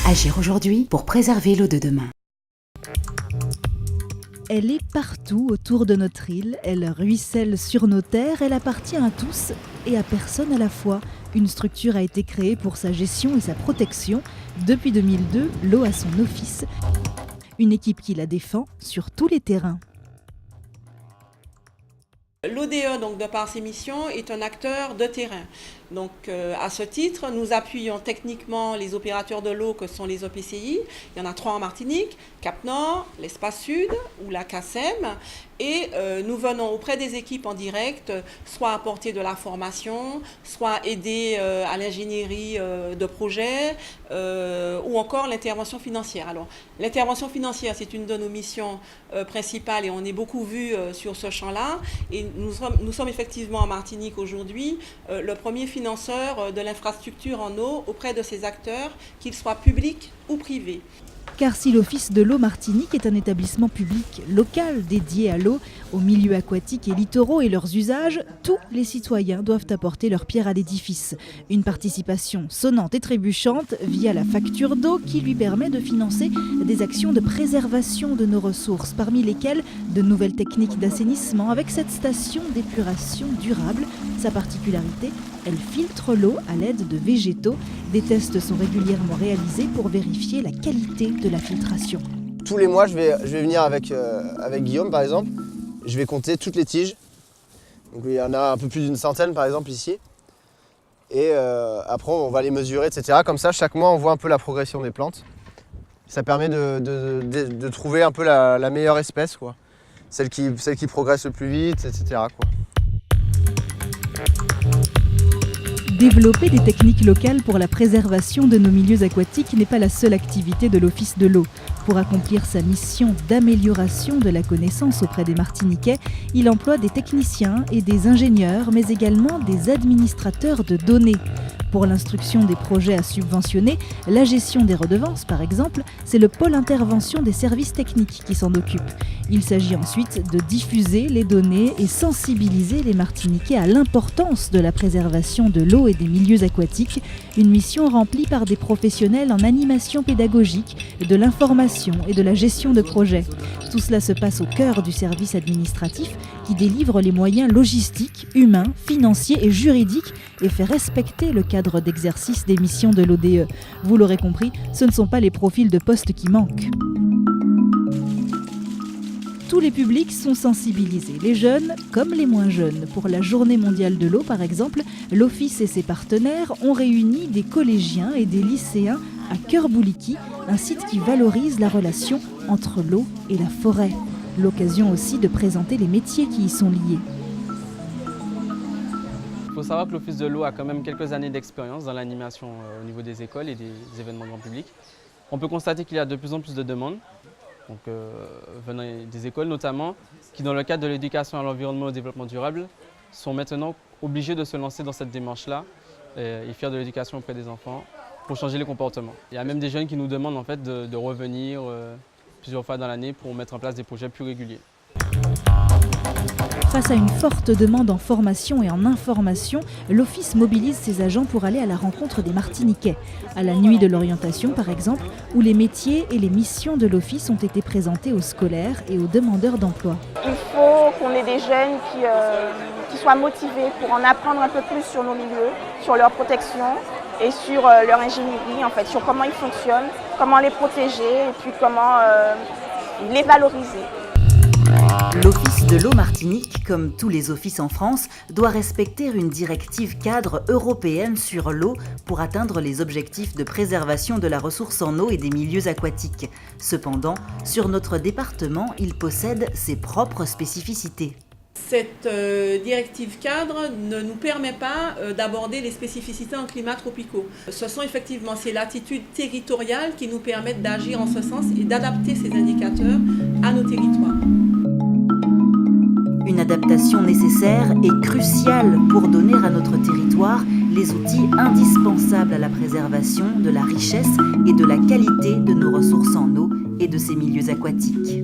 Agir aujourd'hui pour préserver l'eau de demain. Elle est partout autour de notre île, elle ruisselle sur nos terres, elle appartient à tous et à personne à la fois. Une structure a été créée pour sa gestion et sa protection. Depuis 2002, l'eau a son office. Une équipe qui la défend sur tous les terrains. L'ODE, donc, de par ses missions, est un acteur de terrain. Donc, à ce titre, nous appuyons techniquement les opérateurs de l'eau que sont les EPCI. Il y en a 3 en Martinique, Cap-Nord, l'Espace Sud ou la CACEM. Et nous venons auprès des équipes en direct, soit apporter de la formation, soit aider à l'ingénierie de projet ou encore l'intervention financière. Alors, l'intervention financière, c'est une de nos missions principales et on est beaucoup vu sur ce champ-là. Et nous sommes effectivement en Martinique aujourd'hui le premier financeur de l'infrastructure en eau auprès de ces acteurs, qu'ils soient publics ou privés. Car si l'Office de l'eau Martinique est un établissement public local dédié à l'eau, aux milieux aquatiques et littoraux et leurs usages, tous les citoyens doivent apporter leur pierre à l'édifice. Une participation sonnante et trébuchante via la facture d'eau qui lui permet de financer des actions de préservation de nos ressources, parmi lesquelles de nouvelles techniques d'assainissement avec cette station d'épuration durable. Sa particularité, elle filtre l'eau à l'aide de végétaux. Des tests sont régulièrement réalisés pour vérifier la qualité de la filtration. Tous les mois, je vais venir avec Guillaume, par exemple. Je vais compter toutes les tiges. Donc, il y en a un peu plus d'une centaine, par exemple, ici. Et après, on va les mesurer, etc. Comme ça, chaque mois, on voit un peu la progression des plantes. Ça permet de trouver un peu la meilleure espèce, quoi. Celle qui progresse le plus vite, etc., quoi. Développer des techniques locales pour la préservation de nos milieux aquatiques n'est pas la seule activité de l'Office de l'eau. Pour accomplir sa mission d'amélioration de la connaissance auprès des Martiniquais, il emploie des techniciens et des ingénieurs, mais également des administrateurs de données. Pour l'instruction des projets à subventionner, la gestion des redevances par exemple, c'est le pôle intervention des services techniques qui s'en occupe. Il s'agit ensuite de diffuser les données et sensibiliser les Martiniquais à l'importance de la préservation de l'eau et des milieux aquatiques, une mission remplie par des professionnels en animation pédagogique, de l'information et de la gestion de projets. Tout cela se passe au cœur du service administratif qui délivre les moyens logistiques, humains, financiers et juridiques et fait respecter le cadre d'exercice des missions de l'ODE. Vous l'aurez compris, ce ne sont pas les profils de postes qui manquent. Tous les publics sont sensibilisés, les jeunes comme les moins jeunes. Pour la Journée mondiale de l'eau, par exemple, l'Office et ses partenaires ont réuni des collégiens et des lycéens à Cœur-Bouliki, un site qui valorise la relation entre l'eau et la forêt. L'occasion aussi de présenter les métiers qui y sont liés. Il faut savoir que l'Office de l'eau a quand même quelques années d'expérience dans l'animation au niveau des écoles et des événements grand public. On peut constater qu'il y a de plus en plus de demandes, donc, venant des écoles notamment, qui dans le cadre de l'éducation à l'environnement et au développement durable, sont maintenant obligés de se lancer dans cette démarche-là et faire de l'éducation auprès des enfants pour changer les comportements. Il y a même des jeunes qui nous demandent en fait, de revenir plusieurs fois dans l'année pour mettre en place des projets plus réguliers. Face à une forte demande en formation et en information, l'Office mobilise ses agents pour aller à la rencontre des Martiniquais. À la nuit de l'orientation, par exemple, où les métiers et les missions de l'Office ont été présentés aux scolaires et aux demandeurs d'emploi. Il faut qu'on ait des jeunes qui soient motivés pour en apprendre un peu plus sur nos milieux, sur leur protection et sur leur ingénierie, en fait, sur comment ils fonctionnent, comment les protéger et puis comment les valoriser. L'Office de l'eau Martinique, comme tous les offices en France, doit respecter une directive cadre européenne sur l'eau pour atteindre les objectifs de préservation de la ressource en eau et des milieux aquatiques. Cependant, sur notre département, il possède ses propres spécificités. Cette directive cadre ne nous permet pas d'aborder les spécificités en climats tropicaux. Ce sont effectivement ces latitudes territoriales qui nous permettent d'agir en ce sens et d'adapter ces indicateurs à nos territoires. Une adaptation nécessaire et cruciale pour donner à notre territoire les outils indispensables à la préservation de la richesse et de la qualité de nos ressources en eau et de ses milieux aquatiques.